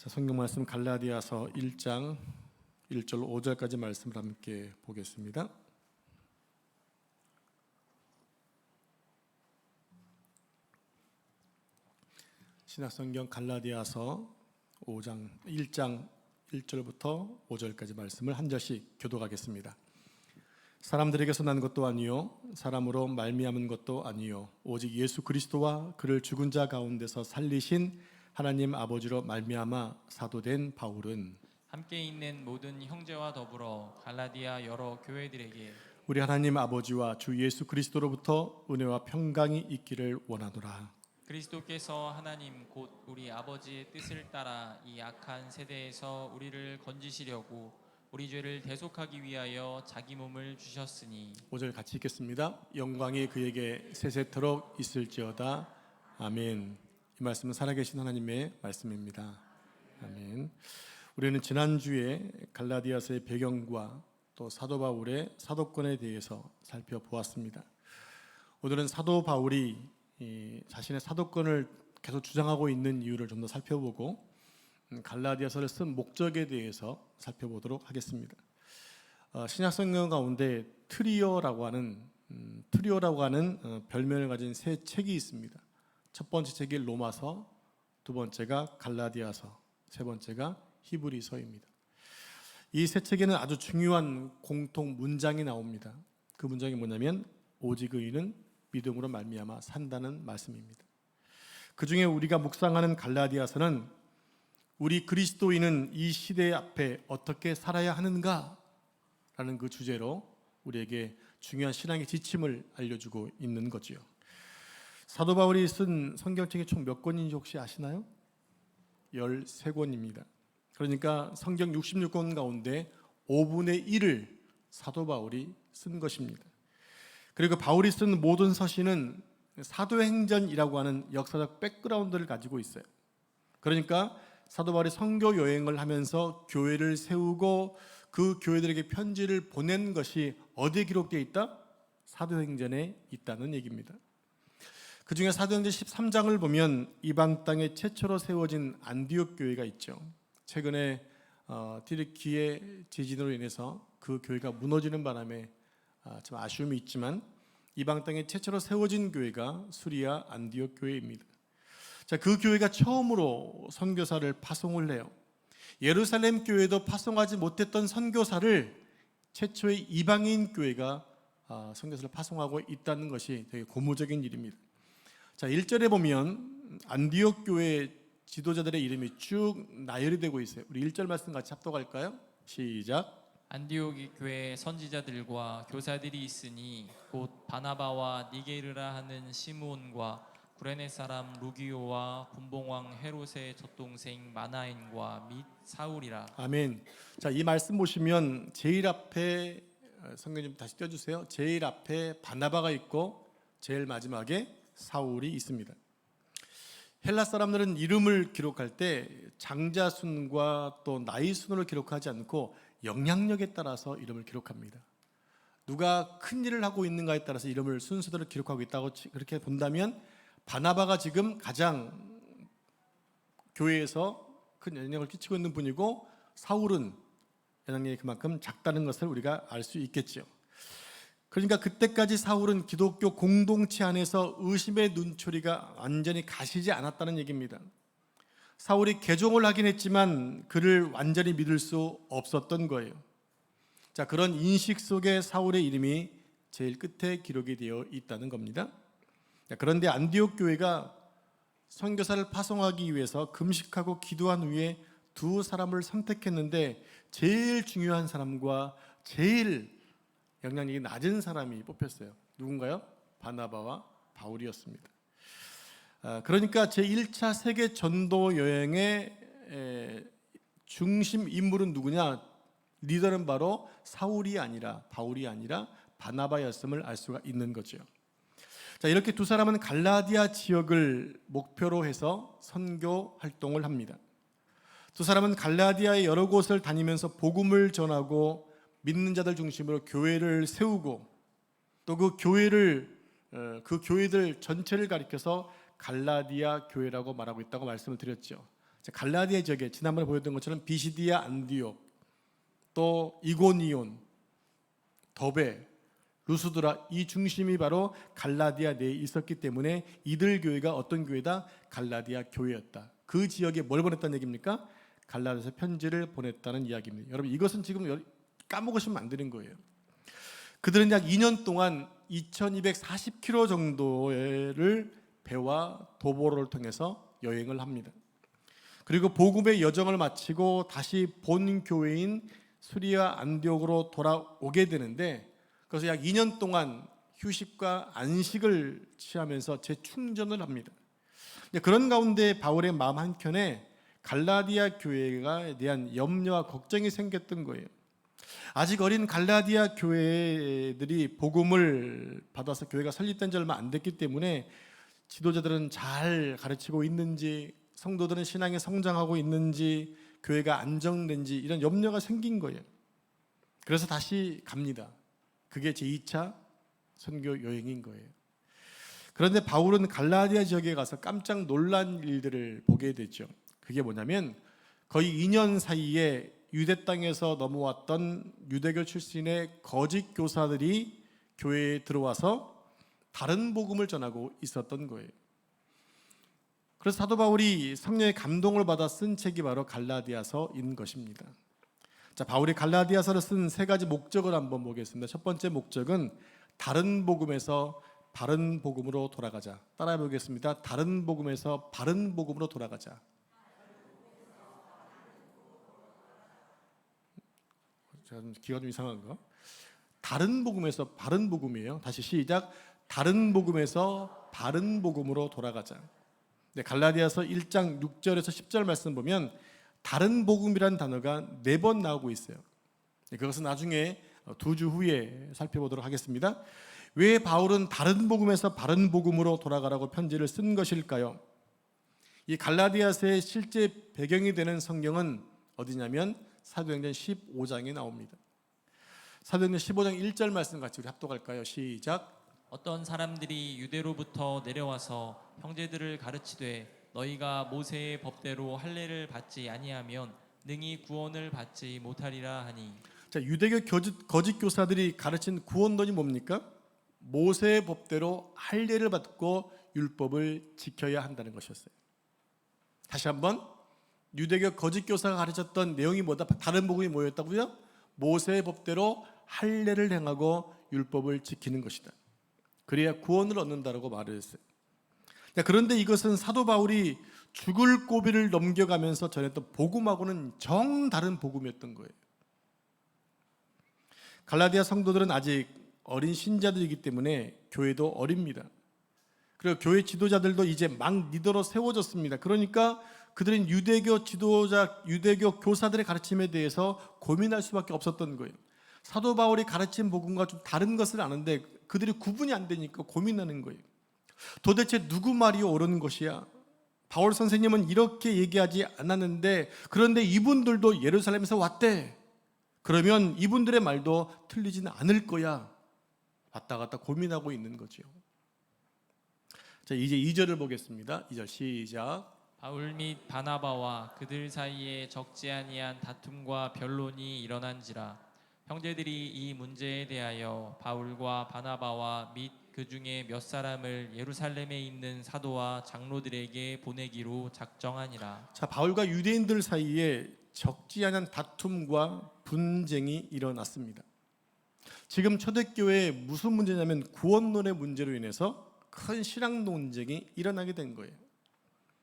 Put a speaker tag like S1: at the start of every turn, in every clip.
S1: 자, 성경 말씀 갈라디아서 1장 1절 5절까지 말씀을 함께 보겠습니다. 신약성경 갈라디아서 1장 1절부터 5절까지 말씀을 한 절씩 교독하겠습니다. 사람들에게서 난 것도 아니요 사람으로 말미암은 것도 아니요 오직 예수 그리스도와 그를 죽은 자 가운데서 살리신 하나님 아버지로 말미암아 사도된 바울은
S2: 함께 있는 모든 형제와 더불어 갈라디아 여러 교회들에게
S1: 우리 하나님 아버지와 주 예수 그리스도로부터 은혜와 평강이 있기를 원하노라.
S2: 그리스도께서 하나님 곧 우리 아버지의 뜻을 따라 이 악한 세대에서 우리를 건지시려고 우리 죄를 대속하기 위하여 자기 몸을 주셨으니
S1: 5절 같이 읽겠습니다. 영광이 그에게 세세토록 있을지어다. 아멘. 이 말씀은 살아계신 하나님의 말씀입니다. 아멘. 우리는 지난주에 갈라디아서의 배경과 또 사도 바울의 사도권에 대해서 살펴보았습니다. 오늘은 사도 바울이 자신의 사도권을 계속 주장하고 있는 이유를 좀 더 살펴보고 갈라디아서를 쓴 목적에 대해서 살펴보도록 하겠습니다. 신약성경 가운데 트리오라고 하는 별명을 가진 세 책이 있습니다. 첫 번째 책이 로마서, 두 번째가 갈라디아서, 세 번째가 히브리서입니다. 이 세 책에는 아주 중요한 공통 문장이 나옵니다. 그 문장이 뭐냐면 오직 의인은 믿음으로 말미암아 산다는 말씀입니다. 그 중에 우리가 묵상하는 갈라디아서는 우리 그리스도인은 이 시대 앞에 어떻게 살아야 하는가 라는 그 주제로 우리에게 중요한 신앙의 지침을 알려주고 있는 거지요. 사도 바울이 쓴 성경책이 총 몇 권인지 혹시 아시나요? 13권입니다. 그러니까 성경 66권 가운데 5분의 1을 사도 바울이 쓴 것입니다. 그리고 바울이 쓴 모든 서신은 사도행전이라고 하는 역사적 백그라운드를 가지고 있어요. 그러니까 사도 바울이 선교 여행을 하면서 교회를 세우고 그 교회들에게 편지를 보낸 것이 어디에 기록되어 있다? 사도행전에 있다는 얘기입니다. 그 중에 사도행전 13장을 보면 이방 땅에 최초로 세워진 안디옥 교회가 있죠. 최근에 튀르키예 지진으로 인해서 그 교회가 무너지는 바람에 좀 아쉬움이 있지만 이방 땅에 최초로 세워진 교회가 수리아 안디옥 교회입니다. 자, 그 교회가 처음으로 선교사를 파송을 해요. 예루살렘 교회도 파송하지 못했던 선교사를 최초의 이방인 교회가 선교사를 파송하고 있다는 것이 되게 고무적인 일입니다. 자, 1절에 보면 안디옥 교회 지도자들의 이름이 쭉 나열이 되고 있어요. 우리 1절 말씀 같이 합독할까요? 시작.
S2: 안디옥 교회에 선지자들과 교사들이 있으니 곧 바나바와 니게르라 하는 시므온과 구레네 사람 루기오와 분봉왕 헤롯의 젖동생 마나엔과 및 사울이라.
S1: 아멘. 자, 이 말씀 보시면 제일 앞에 성경 좀 다시 띄워주세요. 제일 앞에 바나바가 있고 제일 마지막에 사울이 있습니다. 헬라 사람들은 이름을 기록할 때 장자순과 또 나이순으로 기록하지 않고 영향력에 따라서 이름을 기록합니다. 누가 큰 일을 하고 있는가에 따라서 이름을 순서대로 기록하고 있다고 그렇게 본다면 바나바가 지금 가장 교회에서 큰 영향력을 끼치고 있는 분이고 사울은 영향력이 그만큼 작다는 것을 우리가 알 수 있겠죠. 그러니까 그때까지 사울은 기독교 공동체 안에서 의심의 눈초리가 완전히 가시지 않았다는 얘기입니다. 사울이 개종을 하긴 했지만 그를 완전히 믿을 수 없었던 거예요. 자, 그런 인식 속에 사울의 이름이 제일 끝에 기록이 되어 있다는 겁니다. 그런데 안디옥 교회가 선교사를 파송하기 위해서 금식하고 기도한 후에 두 사람을 선택했는데 제일 중요한 사람과 제일 영향력이 낮은 사람이 뽑혔어요. 누군가요? 바나바와 바울이었습니다. 그러니까 제1차 세계 전도 여행의 중심 인물은 누구냐? 리더는 바로 사울이 아니라 바울이 아니라 바나바였음을 알 수가 있는 거죠. 자, 이렇게 두 사람은 갈라디아 지역을 목표로 해서 선교 활동을 합니다. 두 사람은 갈라디아의 여러 곳을 다니면서 복음을 전하고 믿는 자들 중심으로 교회를 세우고 또 그 교회들 전체를 가리켜서 갈라디아 교회라고 말하고 있다고 말씀을 드렸죠. 자, 갈라디아 지역에 지난번에 보였던 것처럼 비시디아 안디옥, 또 이고니온, 더베, 루스드라, 이 중심이 바로 갈라디아 내에 있었기 때문에 이들 교회가 어떤 교회다? 갈라디아 교회였다. 그 지역에 뭘 보냈다는 얘기입니까? 갈라디아서 편지를 보냈다는 이야기입니다. 여러분, 이것은 지금 까먹으시면 안 되는 거예요. 그들은 약 2년 동안 2240km 정도를 배와 도보로를 통해서 여행을 합니다. 그리고 복음의 여정을 마치고 다시 본 교회인 수리아 안디옥으로 돌아오게 되는데, 그래서 약 2년 동안 휴식과 안식을 취하면서 재충전을 합니다. 그런 가운데 바울의 마음 한켠에 갈라디아 교회에 대한 염려와 걱정이 생겼던 거예요. 아직 어린 갈라디아 교회들이 복음을 받아서 교회가 설립된 지 얼마 안 됐기 때문에 지도자들은 잘 가르치고 있는지, 성도들은 신앙에 성장하고 있는지, 교회가 안정된지 이런 염려가 생긴 거예요. 그래서 다시 갑니다. 그게 제2차 선교 여행인 거예요. 그런데 바울은 갈라디아 지역에 가서 깜짝 놀란 일들을 보게 되죠. 그게 뭐냐면 거의 2년 사이에 유대 땅에서 넘어왔던 유대교 출신의 거짓 교사들이 교회에 들어와서 다른 복음을 전하고 있었던 거예요. 그래서 사도 바울이 성령의 감동을 받아 쓴 책이 바로 갈라디아서인 것입니다. 자, 바울이 갈라디아서를 쓴 세 가지 목적을 한번 보겠습니다. 첫 번째 목적은 다른 복음에서 바른 복음으로 돌아가자. 따라해 보겠습니다. 다른 복음에서 바른 복음으로 돌아가자. 제가 좀 기가 좀 이상한가? 다른 복음에서 바른 복음이에요. 다시 시작. 다른 복음에서 바른 복음으로 돌아가자. 네, 갈라디아서 1장 6절에서 10절 말씀 보면 다른 복음이라는 단어가 4번 나오고 있어요. 네, 그것은 나중에 2주 후에 살펴보도록 하겠습니다. 왜 바울은 다른 복음에서 바른 복음으로 돌아가라고 편지를 쓴 것일까요? 이 갈라디아서의 실제 배경이 되는 성경은 어디냐면 사도행전 15장에 나옵니다. 사도행전 15장 1절 말씀 같이 우리 합독할까요? 시작.
S2: 어떤 사람들이 유대로부터 내려와서 형제들을 가르치되 너희가 모세의 법대로 할례를 받지 아니하면 능히 구원을 받지 못하리라 하니.
S1: 자, 유대교 거짓 교사들이 가르친 구원론이 뭡니까? 모세의 법대로 할례를 받고 율법을 지켜야 한다는 것이었어요. 다시 한번, 유대교 거짓 교사가 가르쳤던 내용이 뭐다? 다른 복음이 뭐였다고요? 모세의 법대로 할례를 행하고 율법을 지키는 것이다. 그래야 구원을 얻는다라고 말을 했어요. 그런데 이것은 사도 바울이 죽을 고비를 넘겨가면서 전했던 복음하고는 정다른 복음이었던 거예요. 갈라디아 성도들은 아직 어린 신자들이기 때문에 교회도 어립니다. 그리고 교회 지도자들도 이제 막 리더로 세워졌습니다. 그러니까 그들은 유대교 지도자, 유대교 교사들의 가르침에 대해서 고민할 수밖에 없었던 거예요. 사도 바울이 가르친 복음과 좀 다른 것을 아는데 그들이 구분이 안 되니까 고민하는 거예요. 도대체 누구 말이 옳은 것이야? 바울 선생님은 이렇게 얘기하지 않았는데 그런데 이분들도 예루살렘에서 왔대. 그러면 이분들의 말도 틀리지는 않을 거야. 왔다 갔다 고민하고 있는 거죠. 자, 이제 2절을 보겠습니다. 2절 시작.
S2: 바울 및 바나바와 그들 사이에 적지 아니한 다툼과 변론이 일어난지라. 형제들이 이 문제에 대하여 바울과 바나바와 및 그 중에 몇 사람을 예루살렘에 있는 사도와 장로들에게 보내기로 작정하니라.
S1: 자, 바울과 유대인들 사이에 적지 않은 다툼과 분쟁이 일어났습니다. 지금 초대교회에 무슨 문제냐면 구원론의 문제로 인해서 큰 신앙 논쟁이 일어나게 된 거예요.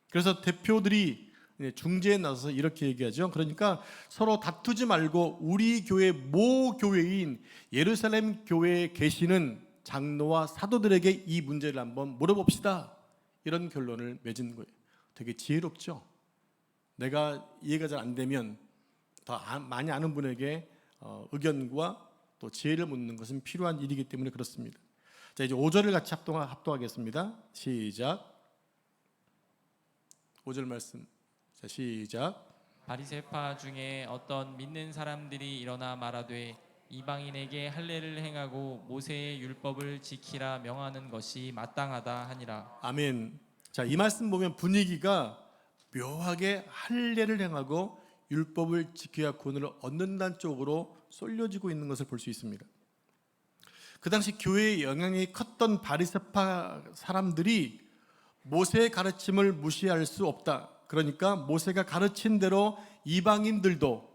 S1: 그래서 대표들이 중재에 나서서 이렇게 얘기하죠. 그러니까 서로 다투지 말고 우리 교회 모 교회인 예루살렘 교회에 계시는 장로와 사도들에게 이 문제를 한번 물어봅시다. 이런 결론을 맺은 거예요. 되게 지혜롭죠. 내가 이해가 잘 안 되면 더 많이 아는 분에게 의견과 또 지혜를 묻는 것은 필요한 일이기 때문에 그렇습니다. 자, 이제 5절을 같이 합독하겠습니다. 시작. 5절 말씀. 자, 시작.
S2: 바리새파 중에 어떤 믿는 사람들이 일어나 말하되 이방인에게 할례를 행하고 모세의 율법을 지키라 명하는 것이 마땅하다 하니라.
S1: 아멘. 자, 이 말씀 보면 분위기가 묘하게 할례를 행하고 율법을 지켜야 구원을 얻는다는 쪽으로 쏠려지고 있는 것을 볼 수 있습니다. 그 당시 교회의 영향이 컸던 바리새파 사람들이 모세의 가르침을 무시할 수 없다. 그러니까 모세가 가르친 대로 이방인들도,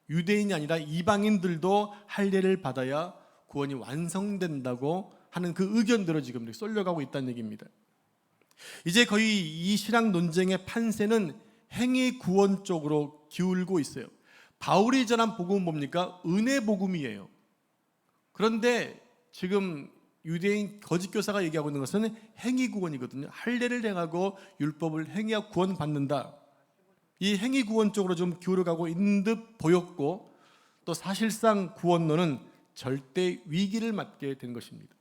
S1: 유대인이 아니라 이방인들도 할례를 받아야 구원이 완성된다고 하는 그 의견대로 지금 쏠려가고 있다는 얘기입니다. 이제 거의 이 신학 논쟁의 판세는 행위 구원 쪽으로 기울고 있어요. 바울이 전한 복음은 뭡니까? 은혜 복음이에요. 그런데 지금 유대인 거짓 교사가 얘기하고 있는 것은 행위 구원이거든요. 할례를 행하고 율법을 행해야 구원 받는다. 이 행위 구원 쪽으로 좀 기울어가고 있는 듯 보였고, 또 사실상 구원론은 절대 위기를 맞게 된 것입니다.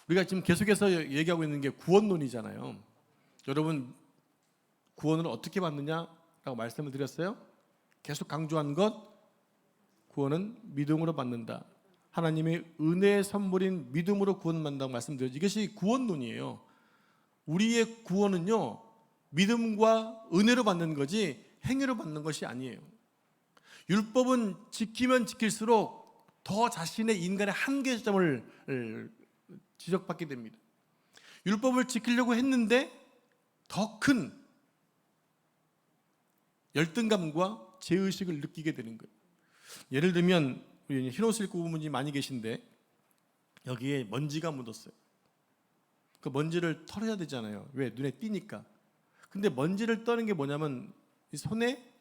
S1: 우리가 지금 계속해서 얘기하고 있는 게 구원론이잖아요. 여러분, 구원을 어떻게 받느냐라고 말씀을 드렸어요. 계속 강조한 것, 구원은 믿음으로 받는다. 하나님의 은혜의 선물인 믿음으로 구원받는다고 말씀드렸죠. 이것이 구원론이에요. 우리의 구원은요, 믿음과 은혜로 받는 거지 행위로 받는 것이 아니에요. 율법은 지키면 지킬수록 더 자신의 인간의 한계점을 지적받게 됩니다. 율법을 지키려고 했는데 더 큰 열등감과 죄의식을 느끼게 되는 거예요. 예를 들면 우리 흰 옷을 입고 온 분이 많이 계신데 여기에 먼지가 묻었어요. 그 먼지를 털어야 되잖아요. 왜? 눈에 띄니까. 근데 먼지를 떠는 게 뭐냐면 이 손에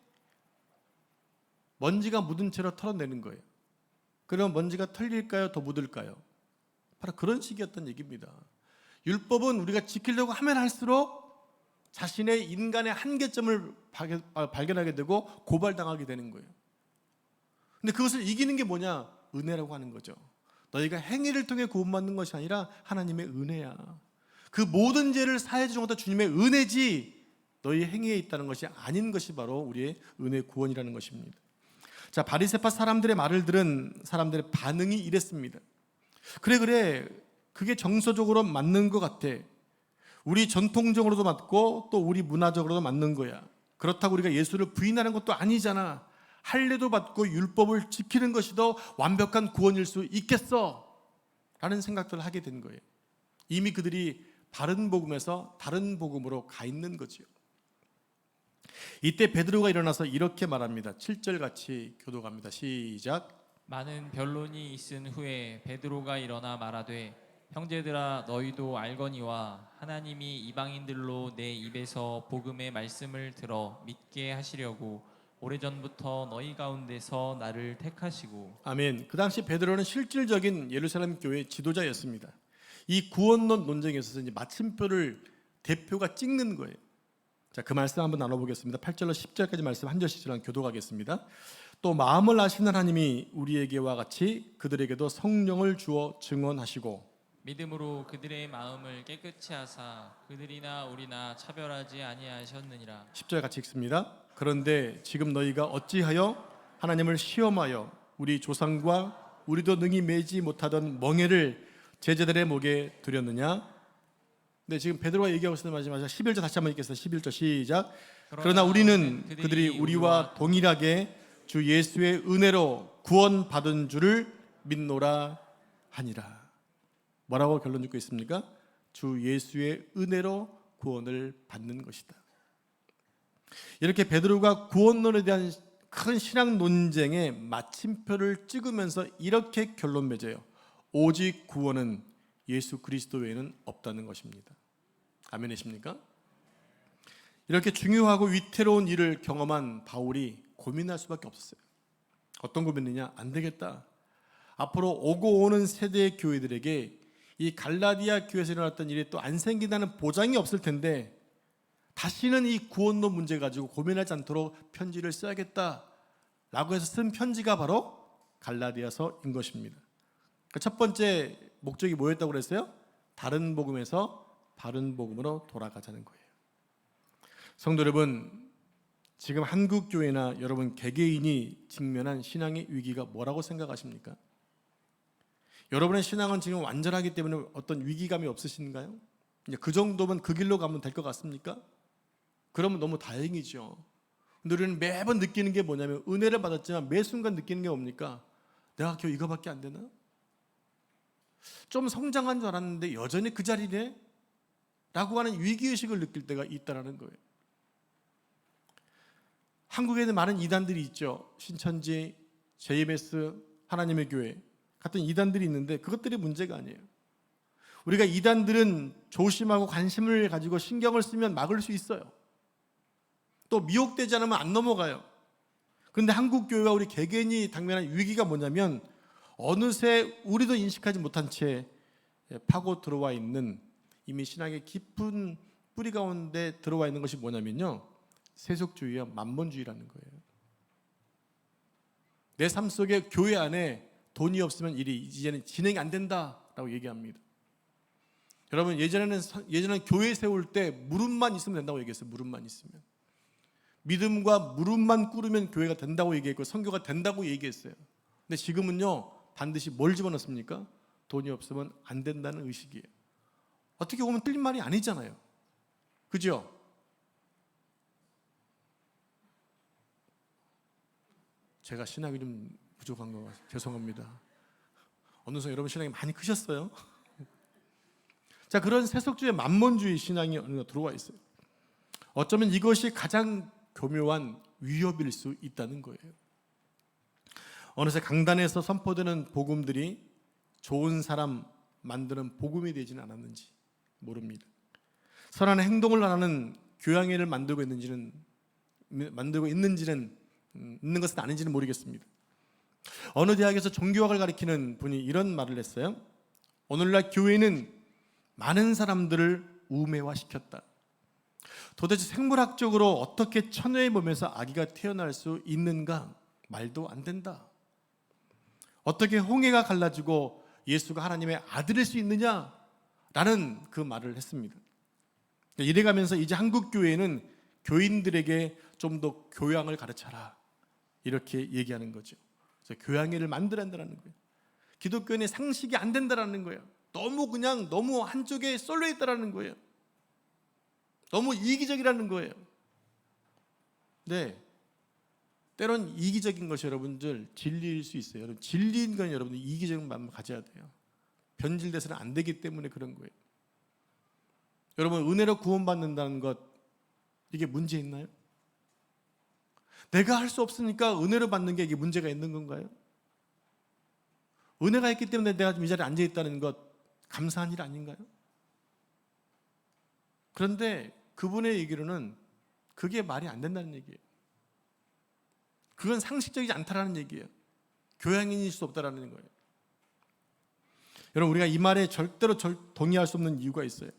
S1: 먼지가 묻은 채로 털어내는 거예요. 그러면 먼지가 털릴까요? 더 묻을까요? 바로 그런 식이었던 얘기입니다. 율법은 우리가 지키려고 하면 할수록 자신의 인간의 한계점을 발견하게 되고 고발당하게 되는 거예요. 근데 그것을 이기는 게 뭐냐? 은혜라고 하는 거죠. 너희가 행위를 통해 구원받는 것이 아니라 하나님의 은혜야. 그 모든 죄를 사해 주는 것도 주님의 은혜지 너희 행위에 있다는 것이 아닌 것이 바로 우리의 은혜 구원이라는 것입니다. 자, 바리새파 사람들의 말을 들은 사람들의 반응이 이랬습니다. 그래 그게 정서적으로 맞는 것 같아. 우리 전통적으로도 맞고 또 우리 문화적으로도 맞는 거야. 그렇다고 우리가 예수를 부인하는 것도 아니잖아. 할례도 받고 율법을 지키는 것이 더 완벽한 구원일 수 있겠어? 라는 생각들을 하게 된 거예요. 이미 그들이 바른 복음에서 다른 복음으로 가 있는 거지요. 이때 베드로가 일어나서 이렇게 말합니다. 7절 같이 교독합니다. 시작.
S2: 많은 변론이 있은 후에 베드로가 일어나 말하되 형제들아 너희도 알거니와 하나님이 이방인들로 내 입에서 복음의 말씀을 들어 믿게 하시려고 오래전부터 너희 가운데서 나를 택하시고.
S1: 아멘. 그 당시 베드로는 실질적인 예루살렘 교회 지도자였습니다. 이 구원론 논쟁에 있어서 이제 마침표를 대표가 찍는 거예요. 자, 그 말씀 한번 나눠보겠습니다. 8절로 10절까지 말씀 한 절씩 저랑 교독하겠습니다. 또 마음을 아시는 하나님이 우리에게와 같이 그들에게도 성령을 주어 증언하시고
S2: 믿음으로 그들의 마음을 깨끗이 하사 그들이나 우리나 차별하지 아니하셨느니라.
S1: 10절 같이 읽습니다. 그런데 지금 너희가 어찌하여 하나님을 시험하여 우리 조상과 우리도 능히 매지 못하던 멍에를 제자들의 목에 두렸느냐? 네, 지금 베드로가 얘기하고 있는 마지막 11절 다시 한번 읽겠습니다. 11절 시작. 그러나 우리는 그들이 우리와 동일하게 주 예수의 은혜로 구원받은 줄을 믿노라 하니라. 뭐라고 결론 짓고 있습니까? 주 예수의 은혜로 구원을 받는 것이다. 이렇게 베드로가 구원론에 대한 큰 신학 논쟁에 마침표를 찍으면서 이렇게 결론 맺어요. 오직 구원은 예수 그리스도 외에는 없다는 것입니다. 아멘이십니까? 이렇게 중요하고 위태로운 일을 경험한 바울이 고민할 수밖에 없었어요. 어떤 고민이냐? 안 되겠다. 앞으로 오고 오는 세대의 교회들에게 이 갈라디아 교회에서 일어났던 일이 또 안 생긴다는 보장이 없을 텐데 다시는 이 구원론 문제 가지고 고민하지 않도록 편지를 써야겠다라고 해서 쓴 편지가 바로 갈라디아서인 것입니다. 첫 번째 목적이 뭐였다고 그랬어요? 다른 복음에서 바른 복음으로 돌아가자는 거예요. 성도 여러분, 지금 한국 교회나 여러분 개개인이 직면한 신앙의 위기가 뭐라고 생각하십니까? 여러분의 신앙은 지금 완전하기 때문에 어떤 위기감이 없으신가요? 그 정도면 그 길로 가면 될 것 같습니까? 그러면 너무 다행이죠. 근데 우리는 매번 느끼는 게 뭐냐면 은혜를 받았지만 매 순간 느끼는 게 뭡니까? 내가 겨우 이거밖에 안 되나? 좀 성장한 줄 알았는데 여전히 그 자리네? 라고 하는 위기의식을 느낄 때가 있다는 거예요. 한국에는 많은 이단들이 있죠. 신천지, JMS, 하나님의 교회 같은 이단들이 있는데 그것들이 문제가 아니에요. 우리가 이단들은 조심하고 관심을 가지고 신경을 쓰면 막을 수 있어요. 또 미혹되지 않으면 안 넘어가요. 그런데 한국 교회와 우리 개개인이 당면한 위기가 뭐냐면 어느새 우리도 인식하지 못한 채 파고 들어와 있는 이미 신앙의 깊은 뿌리 가운데 들어와 있는 것이 뭐냐면요, 세속주의와 만본주의라는 거예요. 내 삶 속에 교회 안에 돈이 없으면 일이 이제는 진행이 안 된다라고 얘기합니다. 여러분 예전에는 교회 세울 때 무릎만 있으면 된다고 얘기했어요. 무릎만 있으면. 믿음과 무릎만 꿇으면 교회가 된다고 얘기했고 선교가 된다고 얘기했어요. 근데 지금은요 반드시 뭘 집어넣습니까? 돈이 없으면 안 된다는 의식이에요. 어떻게 보면 틀린 말이 아니잖아요. 그죠? 제가 신학이 좀 부족한 거 죄송합니다. 어느 순간 여러분 신앙이 많이 크셨어요? 자, 그런 세속주의 만몬주의 신앙이 어느 날 들어와 있어요. 어쩌면 이것이 가장 교묘한 위협일 수 있다는 거예요. 어느새 강단에서 선포되는 복음들이 좋은 사람 만드는 복음이 되지는 않았는지 모릅니다. 선한 행동을 하는 교양회를 만들고 있는 것은 아닌지는 모르겠습니다. 어느 대학에서 종교학을 가르치는 분이 이런 말을 했어요. 오늘날 교회는 많은 사람들을 우매화시켰다. 도대체 생물학적으로 어떻게 천여의 몸에서 아기가 태어날 수 있는가? 말도 안 된다. 어떻게 홍해가 갈라지고 예수가 하나님의 아들일 수 있느냐? 라는 그 말을 했습니다. 이래가면서 이제 한국 교회는 교인들에게 좀 더 교양을 가르쳐라 이렇게 얘기하는 거죠. 그래서 교양회를 만들어야 한다는 거예요. 기독교인의 상식이 안 된다는 거예요. 너무 한쪽에 쏠려 있다는 거예요. 너무 이기적이라는 거예요. 네, 때론 이기적인 것이 여러분들 진리일 수 있어요. 여러분 진리인 건 여러분들 이기적인 마음을 가져야 돼요. 변질돼서는 안 되기 때문에 그런 거예요. 여러분 은혜로 구원받는다는 것 이게 문제 있나요? 내가 할 수 없으니까 은혜로 받는 게 이게 문제가 있는 건가요? 은혜가 있기 때문에 내가 이 자리에 앉아 있다는 것 감사한 일 아닌가요? 그런데 그분의 얘기로는 그게 말이 안 된다는 얘기예요. 그건 상식적이지 않다라는 얘기예요. 교양인일 수 없다라는 거예요. 여러분 우리가 이 말에 절대로 동의할 수 없는 이유가 있어요.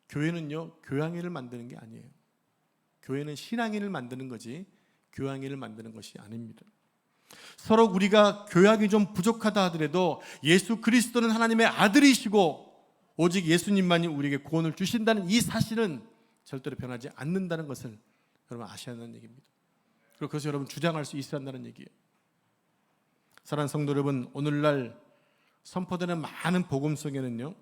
S1: 교회는요 교양인을 만드는 게 아니에요. 교회는 신앙인을 만드는 거지 교양인을 만드는 것이 아닙니다. 서로 우리가 교양이 좀 부족하다 하더라도 예수 그리스도는 하나님의 아들이시고 오직 예수님만이 우리에게 구원을 주신다는 이 사실은 절대로 변하지 않는다는 것을 여러분 아셔야 한다는 얘기입니다. 그리고 그것을 여러분 주장할 수 있어야 한다는 얘기예요. 사랑하는 성도 여러분, 오늘날 선포되는 많은 복음 속에는요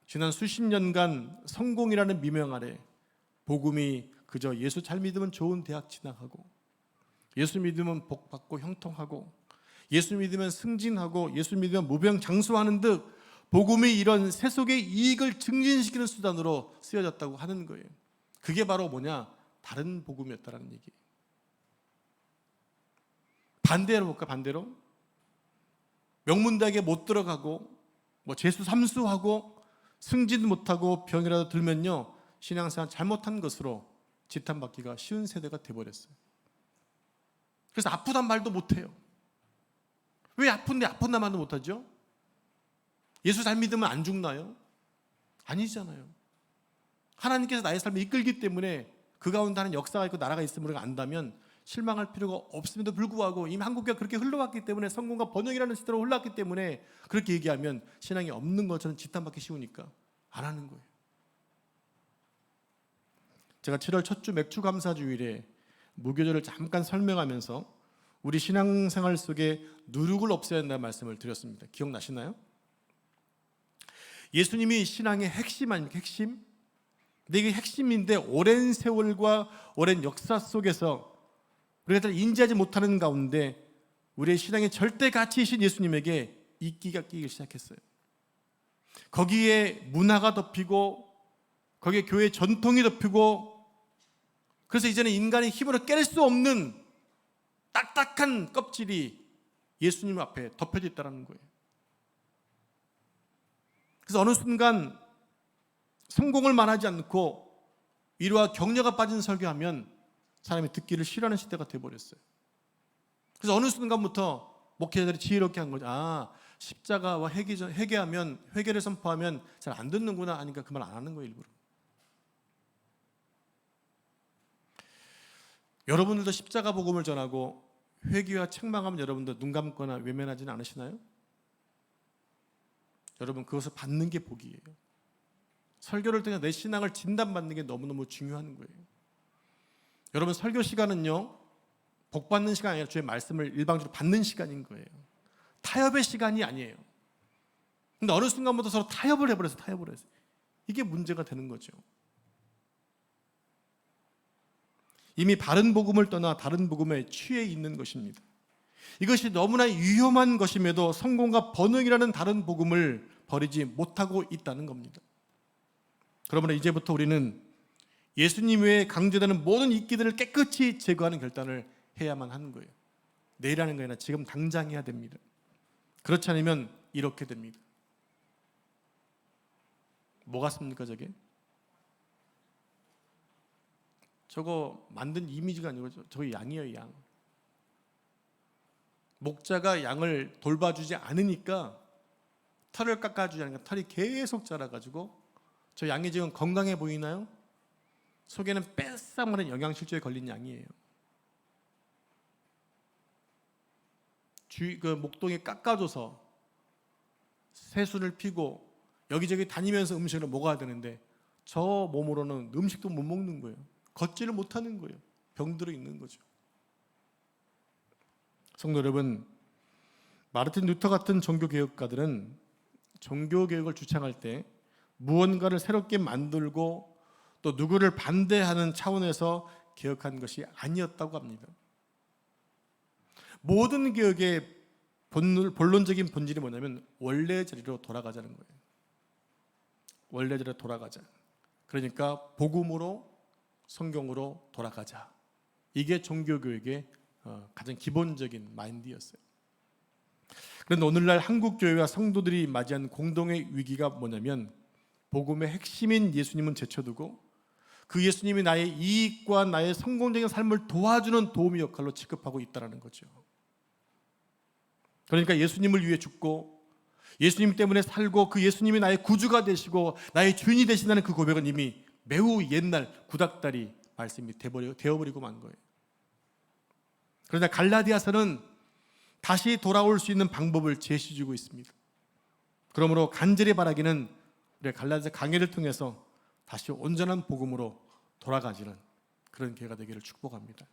S1: 지난 수십 년간 성공이라는 미명 아래 복음이 그저 예수 잘 믿으면 좋은 대학 진학하고 예수 믿으면 복 받고 형통하고 예수 믿으면 승진하고 예수 믿으면 무병장수하는 듯 복음이 이런 세속의 이익을 증진시키는 수단으로 쓰여졌다고 하는 거예요. 그게 바로 뭐냐? 다른 복음이었다라는 얘기예요. 반대로 볼까? 반대로 명문대학에 못 들어가고 재수 삼수하고 승진 못하고 병이라도 들면요 신앙생활 잘못한 것으로 지탄받기가 쉬운 세대가 돼버렸어요. 그래서 아프단 말도 못해요. 왜 아픈데 아픈다 말도 못하죠? 예수 잘 믿으면 안 죽나요? 아니잖아요. 하나님께서 나의 삶을 이끌기 때문에 그 가운데 하는 역사가 있고 나라가 있음을 우리가 안다면 실망할 필요가 없음에도 불구하고 이미 한국교회가 그렇게 흘러갔기 때문에 성공과 번영이라는 시대로 흘러갔기 때문에 그렇게 얘기하면 신앙이 없는 것처럼 지탄받기 쉬우니까 안 하는 거예요. 제가 7월 첫 주 맥주 감사 주일에 무교절을 잠깐 설명하면서 우리 신앙생활 속에 누룩을 없애야 한다는 말씀을 드렸습니다. 기억나시나요? 예수님이 신앙의 핵심 아닙니까? 핵심? 근데 이게 핵심인데 오랜 세월과 오랜 역사 속에서 우리가 잘 인지하지 못하는 가운데 우리의 신앙의 절대 가치이신 예수님에게 이끼가 끼기 시작했어요. 거기에 문화가 덮이고 거기에 교회의 전통이 덮이고, 그래서 이제는 인간의 힘으로 깰 수 없는 딱딱한 껍질이 예수님 앞에 덮여져 있다는 거예요. 그래서 어느 순간 성공을 말하지 않고 위로와 격려가 빠진 설교하면 사람이 듣기를 싫어하는 시대가 돼버렸어요. 그래서 어느 순간부터 목회자들이 지혜롭게 한 거죠. 십자가와 회개하면, 회개를 선포하면 잘 안 듣는구나 하니까 그 말 안 하는 거예요, 일부러. 여러분들도 십자가 복음을 전하고 회개와 책망하면 여러분도 눈 감거나 외면하지는 않으시나요? 여러분, 그것을 받는 게 복이에요. 설교를 통해 내 신앙을 진단받는 게 너무너무 중요한 거예요. 여러분, 설교 시간은요, 복 받는 시간이 아니라 주의 말씀을 일방적으로 받는 시간인 거예요. 타협의 시간이 아니에요. 근데 어느 순간부터 서로 타협을 해버려서 이게 문제가 되는 거죠. 이미 바른 복음을 떠나 다른 복음에 취해 있는 것입니다. 이것이 너무나 위험한 것임에도 성공과 번영이라는 다른 복음을 버리지 못하고 있다는 겁니다. 그러므로 이제부터 우리는 예수님 외에 강조되는 모든 이끼들을 깨끗이 제거하는 결단을 해야만 하는 거예요. 내일 하는 게 아니라 지금 당장 해야 됩니다. 그렇지 않으면 이렇게 됩니다. 뭐 같습니까, 저게? 저거 만든 이미지가 아니고 저거 양이에요, 양. 목자가 양을 돌봐주지 않으니까, 털을 깎아주지 않으니까 털이 계속 자라가지고 저 양이 지금 건강해 보이나요? 속에는 뺏어먹는 영양실조에 걸린 양이에요. 그 목동에 깎아줘서 새순을 피고 여기저기 다니면서 음식을 먹어야 되는데 저 몸으로는 음식도 못 먹는 거예요. 걷지를 못하는 거예요. 병들어 있는 거죠. 성도 여러분, 마르틴 루터 같은 종교개혁가들은 종교개혁을 주창할 때 무언가를 새롭게 만들고 또 누구를 반대하는 차원에서 개혁한 것이 아니었다고 합니다. 모든 개혁의 본론적인 본질이 뭐냐면 원래 자리로 돌아가자는 거예요. 원래 자리로 돌아가자. 그러니까 복음으로, 성경으로 돌아가자. 이게 종교교육의 가장 기본적인 마인드였어요. 그런데 오늘날 한국교회와 성도들이 맞이한 공동의 위기가 뭐냐면 복음의 핵심인 예수님은 제쳐두고 그 예수님이 나의 이익과 나의 성공적인 삶을 도와주는 도우미 역할로 취급하고 있다는 거죠. 그러니까 예수님을 위해 죽고 예수님 때문에 살고 그 예수님이 나의 구주가 되시고 나의 주인이 되신다는 그 고백은 이미 매우 옛날 구닥다리 말씀이 되어버리고 만 거예요. 그러나 갈라디아서는 다시 돌아올 수 있는 방법을 제시해주고 있습니다. 그러므로 간절히 바라기는 우리 갈라디아 강해를 통해서 다시 온전한 복음으로 돌아가지는 그런 기회가 되기를 축복합니다.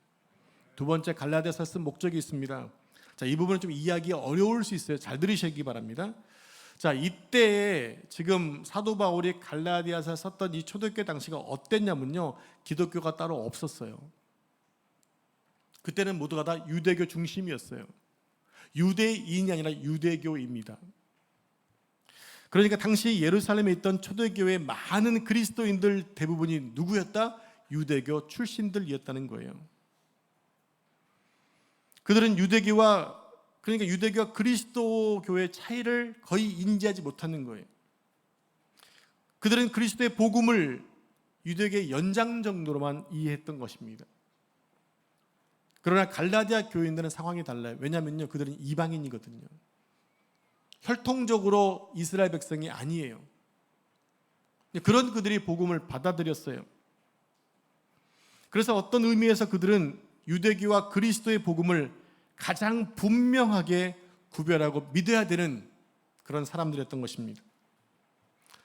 S1: 두 번째, 갈라디아서 쓴 목적이 있습니다. 자, 이 부분은 좀 이해하기 어려울 수 있어요. 잘 들으시기 바랍니다. 자, 이때 지금 사도 바울이 갈라디아서 썼던 이 초대교회 당시가 어땠냐면요, 기독교가 따로 없었어요. 그때는 모두가 다 유대교 중심이었어요. 유대인이 아니라 유대교입니다. 그러니까 당시 예루살렘에 있던 초대교회의 많은 그리스도인들 대부분이 누구였다? 유대교 출신들이었다는 거예요. 그들은 유대교와 그리스도교의 차이를 거의 인지하지 못하는 거예요. 그들은 그리스도의 복음을 유대교의 연장 정도로만 이해했던 것입니다. 그러나 갈라디아 교인들은 상황이 달라요. 왜냐하면요, 그들은 이방인이거든요. 혈통적으로 이스라엘 백성이 아니에요. 그런 그들이 복음을 받아들였어요. 그래서 어떤 의미에서 그들은 유대교와 그리스도의 복음을 가장 분명하게 구별하고 믿어야 되는 그런 사람들이었던 것입니다.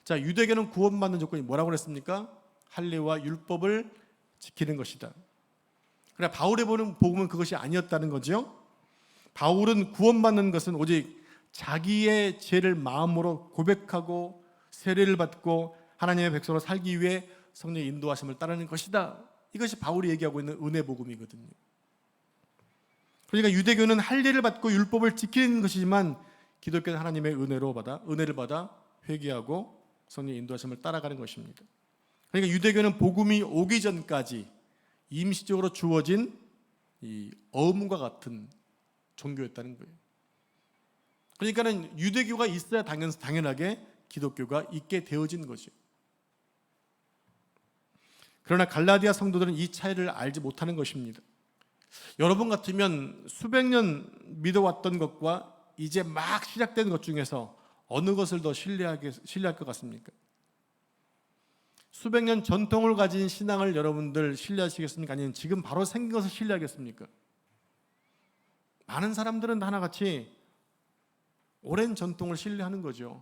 S1: 자, 유대교는 구원받는 조건이 뭐라고 그랬습니까? 할례와 율법을 지키는 것이다. 그러나 바울의 보는 복음은 그것이 아니었다는 거죠. 바울은 구원받는 것은 오직 자기의 죄를 마음으로 고백하고 세례를 받고 하나님의 백성으로 살기 위해 성령의 인도하심을 따르는 것이다. 이것이 바울이 얘기하고 있는 은혜 복음이거든요. 그러니까 유대교는 할례를 받고 율법을 지키는 것이지만 기독교는 하나님의 은혜를 받아 회개하고 성령의 인도하심을 따라가는 것입니다. 그러니까 유대교는 복음이 오기 전까지 임시적으로 주어진 이 어음과 같은 종교였다는 거예요. 그러니까는 유대교가 있어야 당연하게 기독교가 있게 되어진 거죠. 그러나 갈라디아 성도들은 이 차이를 알지 못하는 것입니다. 여러분 같으면 수백 년 믿어왔던 것과 이제 막 시작된 것 중에서 어느 것을 더 신뢰할 것 같습니까? 수백 년 전통을 가진 신앙을 여러분들 신뢰하시겠습니까? 아니면 지금 바로 생긴 것을 신뢰하겠습니까? 많은 사람들은 하나같이 오랜 전통을 신뢰하는 거죠.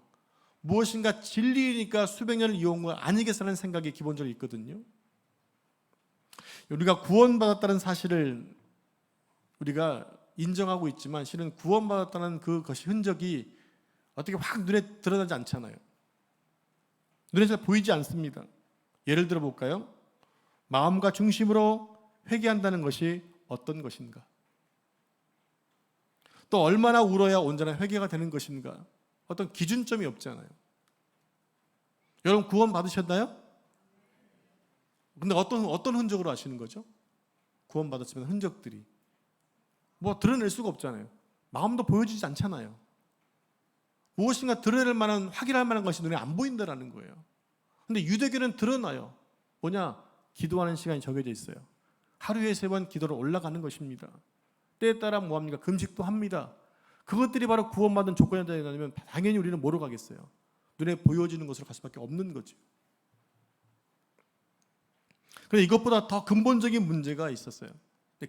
S1: 무엇인가 진리니까 수백 년을 이어온 거 아니겠어라는 생각이 기본적으로 있거든요. 우리가 구원받았다는 사실을 우리가 인정하고 있지만 실은 구원받았다는 그것이 흔적이 어떻게 확 눈에 드러나지 않잖아요. 눈에 잘 보이지 않습니다. 예를 들어 볼까요? 마음과 중심으로 회개한다는 것이 어떤 것인가? 또 얼마나 울어야 온전한 회개가 되는 것인가? 어떤 기준점이 없잖아요. 여러분 구원 받으셨나요? 근데 어떤 흔적으로 아시는 거죠? 구원 받았으면 흔적들이 뭐 드러낼 수가 없잖아요. 마음도 보여지지 않잖아요. 무엇인가 드러낼 만한 확인할 만한 것이 눈에 안 보인다라는 거예요. 근데 유대교는 드러나요. 뭐냐? 기도하는 시간이 정해져 있어요. 하루에 3번 기도로 올라가는 것입니다. 때에 따라 뭐합니까? 금식도 합니다. 그것들이 바로 구원받은 조건이라면 당연히 우리는 뭐로 가겠어요? 눈에 보여지는 것으로 갈 수밖에 없는 거죠. 그런데 이것보다 더 근본적인 문제가 있었어요.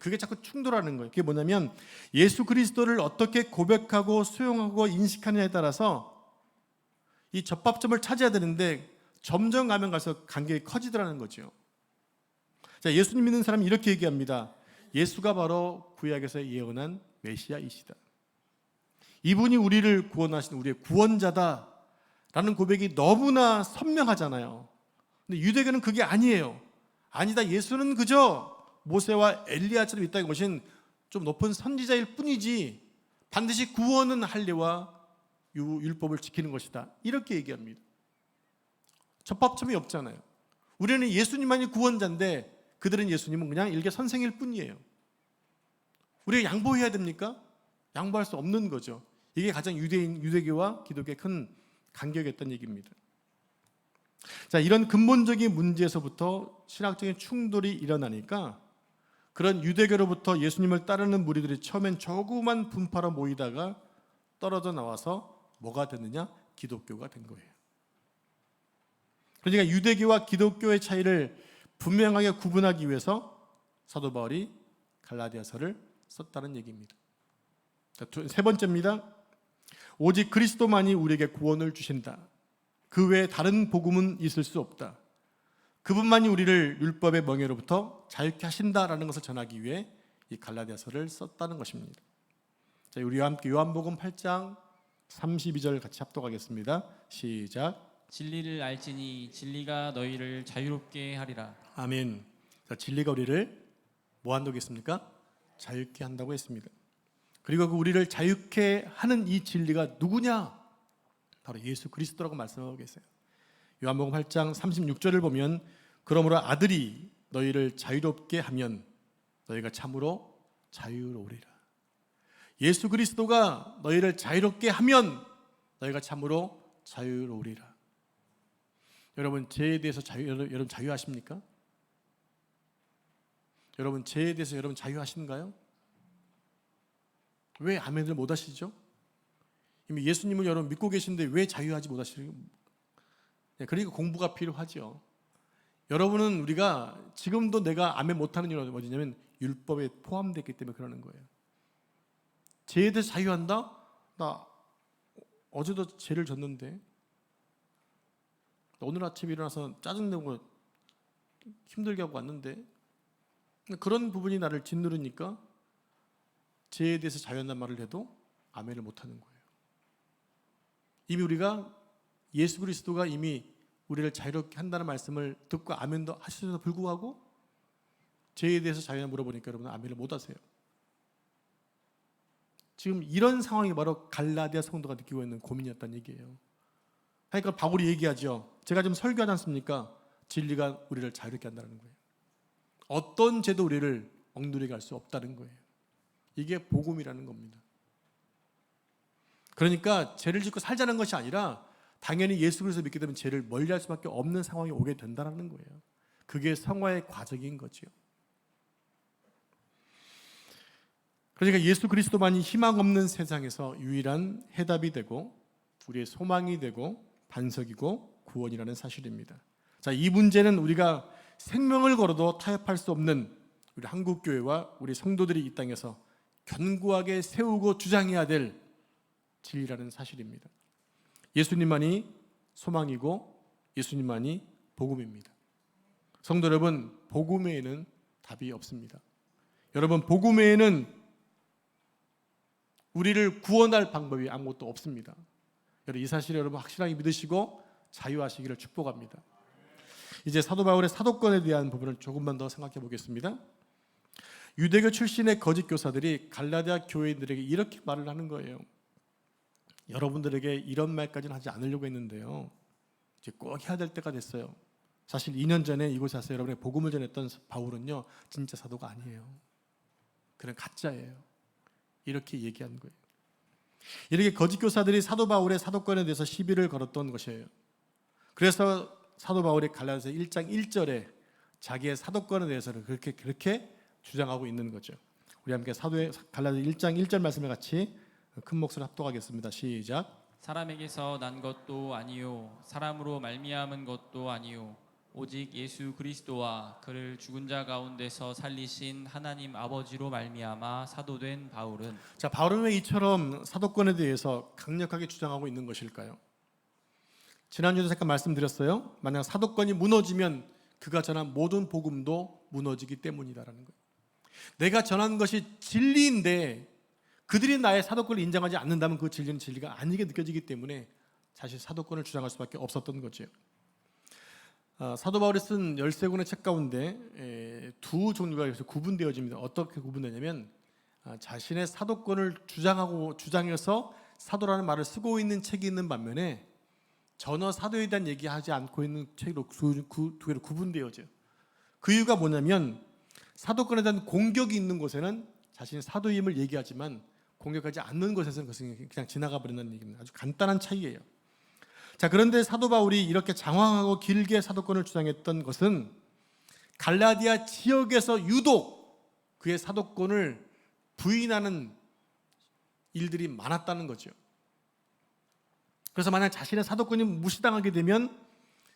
S1: 그게 자꾸 충돌하는 거예요. 그게 뭐냐면 예수 그리스도를 어떻게 고백하고 수용하고 인식하느냐에 따라서 이 접합점을 찾아야 되는데 점점 가면 갈수록 간격이 커지더라는 거죠. 자, 예수님 믿는 사람이 이렇게 얘기합니다. 예수가 바로 구약에서 예언한 메시아이시다. 이분이 우리를 구원하신 우리의 구원자다라는 고백이 너무나 선명하잖아요. 근데 유대교는 그게 아니에요. 아니다. 예수는 그저 모세와 엘리야처럼 있다는 것은 좀 높은 선지자일 뿐이지 반드시 구원은 할례와 율법을 지키는 것이다. 이렇게 얘기합니다. 접합점이 없잖아요. 우리는 예수님만이 구원자인데 그들은 예수님은 그냥 일개 선생일 뿐이에요. 우리가 양보해야 됩니까? 양보할 수 없는 거죠. 이게 가장 유대교와 기독교의 큰 간격이었던 얘기입니다. 자, 이런 근본적인 문제에서부터 신학적인 충돌이 일어나니까 그런 유대교로부터 예수님을 따르는 무리들이 처음엔 조그만 분파로 모이다가 떨어져 나와서 뭐가 됐느냐? 기독교가 된 거예요. 그러니까 유대교와 기독교의 차이를 분명하게 구분하기 위해서 사도 바울이 갈라디아서를 썼다는 얘기입니다. 자, 3번째입니다. 오직 그리스도만이 우리에게 구원을 주신다. 그 외에 다른 복음은 있을 수 없다. 그분만이 우리를 율법의 멍에로부터 자유케 하신다라는 것을 전하기 위해 이 갈라디아서를 썼다는 것입니다. 자, 우리와 함께 요한복음 8장 32절 같이 합독하겠습니다. 시작.
S2: 진리를 알지니 진리가 너희를 자유롭게 하리라.
S1: 아멘. 자, 진리가 우리를 뭐 한다고 했습니까? 자유케 한다고 했습니다. 그리고 그 우리를 자유케 하는 이 진리가 누구냐? 바로 예수 그리스도라고 말씀하고 계세요. 요한복음 8장 36절을 보면 그러므로 아들이 너희를 자유롭게 하면 너희가 참으로 자유로우리라. 예수 그리스도가 너희를 자유롭게 하면 너희가 참으로 자유로우리라. 여러분 죄에 대해서 여러분 자유하십니까? 여러분 죄에 대해서 여러분 자유하신가요? 왜 아멘을 못 하시죠? 이미 예수님을 여러분 믿고 계신데 왜 자유하지 못하시죠? 그러니까 공부가 필요하죠. 여러분은 우리가 지금도 내가 아멘 못하는 이유는 뭐냐면 율법에 포함되어 있기 때문에 그러는 거예요. 죄에 대해서 자유한다? 나 어제도 죄를 졌는데 오늘 아침에 일어나서 짜증내고 힘들게 하고 왔는데 그런 부분이 나를 짓누르니까 죄에 대해서 자유한다는 말을 해도 아멘을 못하는 거예요. 이미 우리가 예수 그리스도가 이미 우리를 자유롭게 한다는 말씀을 듣고 아멘도 하시면서 불구하고 죄에 대해서 자유냐 물어보니까 여러분 아멘을 못 하세요. 지금 이런 상황이 바로 갈라디아 성도가 느끼고 있는 고민이었다는 얘기예요. 그러니까 바울이 얘기하죠. 제가 지금 설교하지 않습니까? 진리가 우리를 자유롭게 한다는 거예요. 어떤 죄도 우리를 억누르게 할 수 없다는 거예요. 이게 복음이라는 겁니다. 그러니까 죄를 짓고 살자는 것이 아니라 당연히 예수 그리스도 믿게 되면 죄를 멀리할 수밖에 없는 상황이 오게 된다는 거예요. 그게 성화의 과정인 거죠. 그러니까 예수 그리스도만이 희망 없는 세상에서 유일한 해답이 되고 우리의 소망이 되고 반석이고 구원이라는 사실입니다. 자, 이 문제는 우리가 생명을 걸어도 타협할 수 없는 우리 한국교회와 우리 성도들이 이 땅에서 견고하게 세우고 주장해야 될 진리라는 사실입니다. 예수님만이 소망이고 예수님만이 복음입니다. 성도 여러분, 복음 외에는 답이 없습니다. 여러분, 복음 외에는 우리를 구원할 방법이 아무것도 없습니다. 여러분, 이 사실을 여러분 확실하게 믿으시고 자유하시기를 축복합니다. 이제 사도 바울의 사도권에 대한 부분을 조금만 더 생각해 보겠습니다. 유대교 출신의 거짓 교사들이 갈라디아 교회인들에게 이렇게 말을 하는 거예요. 여러분들에게 이런 말까지는 하지 않으려고 했는데요, 이제 꼭 해야 될 때가 됐어요. 사실 2년 전에 이곳에 와서 여러분의 복음을 전했던 바울은요, 진짜 사도가 아니에요. 그냥 가짜예요. 이렇게 얘기한 거예요. 이렇게 거짓 교사들이 사도 바울의 사도권에 대해서 시비를 걸었던 것이에요. 그래서 사도 바울이 갈라디아서 1장 1절에 자기의 사도권에 대해서는 그렇게 주장하고 있는 거죠. 우리 함께 갈라디아 1장 1절 말씀을 같이 큰 목소리로 합독하겠습니다. 시작.
S2: 사람에게서 난 것도 아니요 사람으로 말미암은 것도 아니요 오직 예수 그리스도와 그를 죽은 자 가운데서 살리신 하나님 아버지로 말미암아 사도된 바울은.
S1: 자, 바울은 왜 이처럼 사도권에 대해서 강력하게 주장하고 있는 것일까요? 지난주에 잠깐 말씀드렸어요. 만약 사도권이 무너지면 그가 전한 모든 복음도 무너지기 때문이다라는 거예요. 내가 전한 것이 진리인데 그들이 나의 사도권을 인정하지 않는다면 그 진리는 진리가 아니게 느껴지기 때문에 사실 사도권을 주장할 수밖에 없었던 거죠. 사도 바울이 쓴 13권의 책 가운데 두 종류가 여기서 구분되어집니다. 어떻게 구분되냐면 자신의 사도권을 주장해서 사도라는 말을 쓰고 있는 책이 있는 반면에 전혀 사도에 대한 얘기하지 않고 있는 책으로 두 개로 구분되어져요. 그 이유가 뭐냐면 사도권에 대한 공격이 있는 곳에는 자신의 사도임을 얘기하지만 공격하지 않는 곳에서는 그것은 그냥 지나가 버린다는 얘기입니다. 아주 간단한 차이예요. 자, 그런데 사도 바울이 이렇게 장황하고 길게 사도권을 주장했던 것은 갈라디아 지역에서 유독 그의 사도권을 부인하는 일들이 많았다는 거죠. 그래서 만약 자신의 사도권이 무시당하게 되면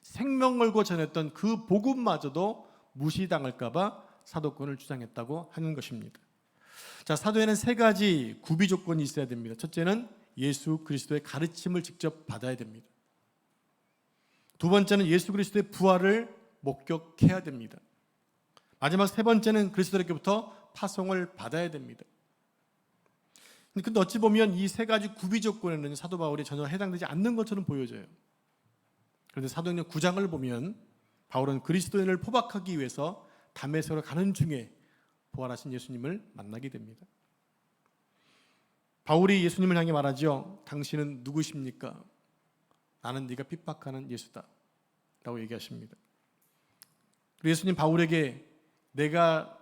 S1: 생명 걸고 전했던 그 복음마저도 무시당할까 봐 사도권을 주장했다고 하는 것입니다. 자, 사도에는 세 가지 구비 조건이 있어야 됩니다. 첫째는 예수 그리스도의 가르침을 직접 받아야 됩니다. 두 번째는 예수 그리스도의 부활을 목격해야 됩니다. 마지막 세 번째는 그리스도에게부터 파송을 받아야 됩니다. 근데 어찌 보면 이 세 가지 구비 조건에는 사도 바울이 전혀 해당되지 않는 것처럼 보여져요. 그런데 사도행전 9장을 보면 바울은 그리스도인을 포박하기 위해서 다메섹으로 가는 중에 부활하신 예수님을 만나게 됩니다. 바울이 예수님을 향해 말하죠. 당신은 누구십니까? 나는 네가 핍박하는 예수다 라고 얘기하십니다. 예수님 바울에게 내가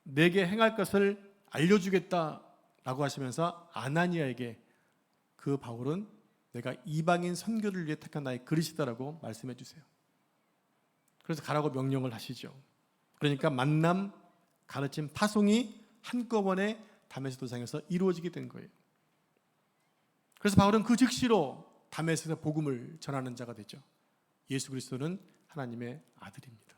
S1: 내게 행할 것을 알려주겠다 라고 하시면서 아나니아에게 그 바울은 내가 이방인 선교를 위해 택한 나의 그리스도라고 말씀해 주세요. 그래서 가라고 명령을 하시죠. 그러니까 만남, 가르침, 파송이 한꺼번에 다메섹 도상에서 이루어지게 된 거예요. 그래서 바울은 그 즉시로 다메섹에서 복음을 전하는 자가 되죠. 예수 그리스도는 하나님의 아들입니다.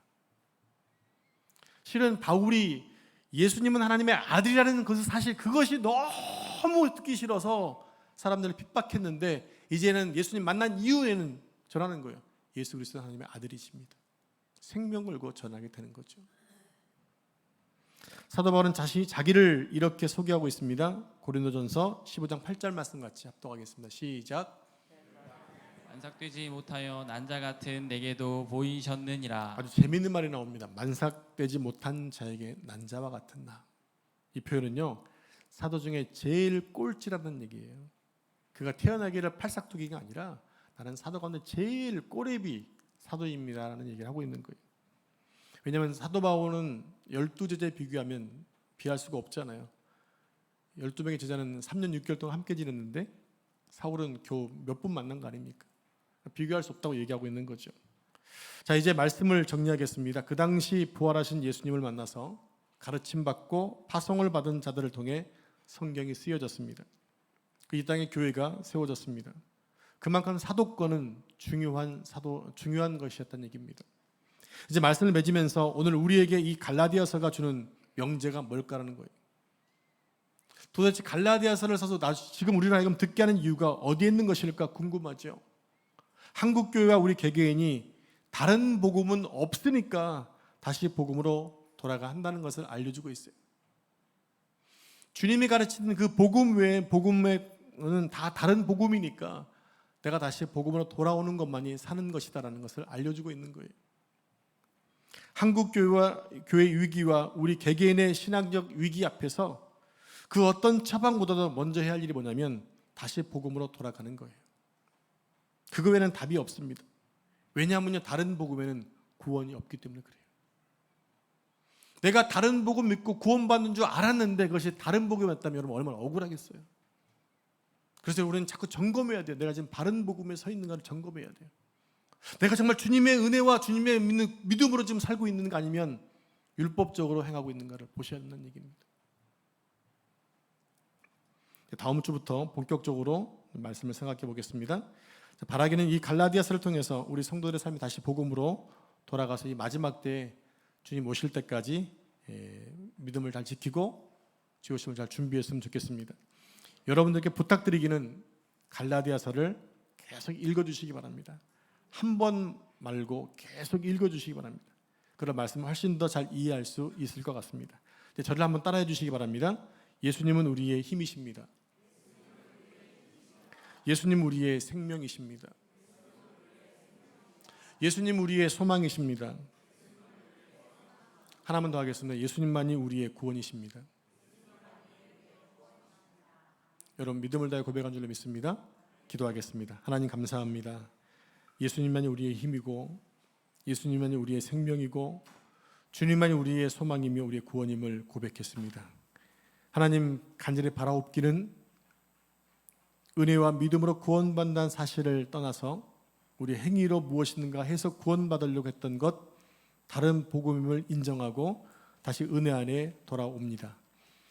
S1: 실은 바울이 예수님은 하나님의 아들이라는 것은 사실 그것이 너무 듣기 싫어서 사람들을 핍박했는데 이제는 예수님 만난 이후에는 전하는 거예요. 예수 그리스도는 하나님의 아들이십니다. 생명 걸고 전하게 되는 거죠. 사도 바울은 자기를 이렇게 소개하고 있습니다. 고린도전서 15장 8절 말씀 같이 합독하겠습니다. 시작.
S2: 만삭되지 못하여 난자 같은 내게도 보이셨느니라.
S1: 아주 재미있는 말이 나옵니다. 만삭되지 못한 자에게 난자와 같은 나. 이 표현은요, 사도 중에 제일 꼴찌라는 얘기예요. 그가 태어나기를 팔싹두기가 아니라 나는 사도 가운데 제일 꼬레비 사도입니다라는 얘기를 하고 있는 거예요. 왜냐하면 사도 바울은 12제자에 비교하면 비할 수가 없잖아요. 12명의 제자는 3년 6개월 동안 함께 지냈는데 사울은 겨우 몇 분 만난 거 아닙니까? 비교할 수 없다고 얘기하고 있는 거죠. 자, 이제 말씀을 정리하겠습니다. 그 당시 부활하신 예수님을 만나서 가르침 받고 파송을 받은 자들을 통해 성경이 쓰여졌습니다. 이 땅에 교회가 세워졌습니다. 그만큼 사도권은 중요한 것이었다는 얘기입니다. 이제 말씀을 맺으면서 오늘 우리에게 이 갈라디아서가 주는 명제가 뭘까라는 거예요. 도대체 갈라디아서를 써서 지금 우리를 하여금 듣게 하는 이유가 어디에 있는 것일까 궁금하죠. 한국 교회와 우리 개개인이 다른 복음은 없으니까 다시 복음으로 돌아가 한다는 것을 알려주고 있어요. 주님이 가르치는 그 복음 외에 복음은 다 다른 복음이니까 내가 다시 복음으로 돌아오는 것만이 사는 것이다라는 것을 알려주고 있는 거예요. 한국 교회와 교회 위기와 우리 개개인의 신앙적 위기 앞에서 그 어떤 처방보다도 먼저 해야 할 일이 뭐냐면 다시 복음으로 돌아가는 거예요. 그거 외에는 답이 없습니다. 왜냐하면요, 다른 복음에는 구원이 없기 때문에 그래요. 내가 다른 복음 믿고 구원받는 줄 알았는데 그것이 다른 복음이었다면 여러분 얼마나 억울하겠어요. 그래서 우리는 자꾸 점검해야 돼요. 내가 지금 바른 복음에 서 있는가를 점검해야 돼요. 내가 정말 주님의 은혜와 주님의 믿음으로 지금 살고 있는가 아니면 율법적으로 행하고 있는가를 보셔야 한다는 얘기입니다. 다음 주부터 본격적으로 말씀을 생각해 보겠습니다. 바라기는 이 갈라디아서를 통해서 우리 성도들의 삶이 다시 복음으로 돌아가서 이 마지막 때에 주님 오실 때까지 믿음을 잘 지키고 지오심을 잘 준비했으면 좋겠습니다. 여러분들께 부탁드리기는 갈라디아서를 계속 읽어주시기 바랍니다. 한 번 말고 계속 읽어주시기 바랍니다. 그런 말씀을 훨씬 더 잘 이해할 수 있을 것 같습니다. 저를 한번 따라해 주시기 바랍니다. 예수님은 우리의 힘이십니다. 예수님 우리의 생명이십니다. 예수님 우리의 소망이십니다. 하나만 더 하겠습니다. 예수님만이 우리의 구원이십니다. 여러분 믿음을 다해 고백한 줄로 믿습니다. 기도하겠습니다. 하나님 감사합니다. 예수님만이 우리의 힘이고 예수님만이 우리의 생명이고 주님만이 우리의 소망이며 우리의 구원임을 고백했습니다. 하나님 간절히 바라옵기는 은혜와 믿음으로 구원받는다는 사실을 떠나서 우리 행위로 무엇인가 해서 구원받으려고 했던 것 다른 복음임을 인정하고 다시 은혜 안에 돌아옵니다.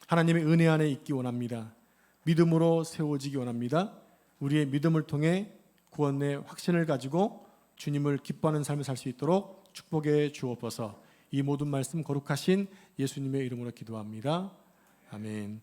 S1: 하나님의 은혜 안에 있기 원합니다. 믿음으로 세워지기 원합니다. 우리의 믿음을 통해 구원의 확신을 가지고 주님을 기뻐하는 삶을 살 수 있도록 축복해 주옵소서. 이 모든 말씀 거룩하신 예수님의 이름으로 기도합니다. 아멘.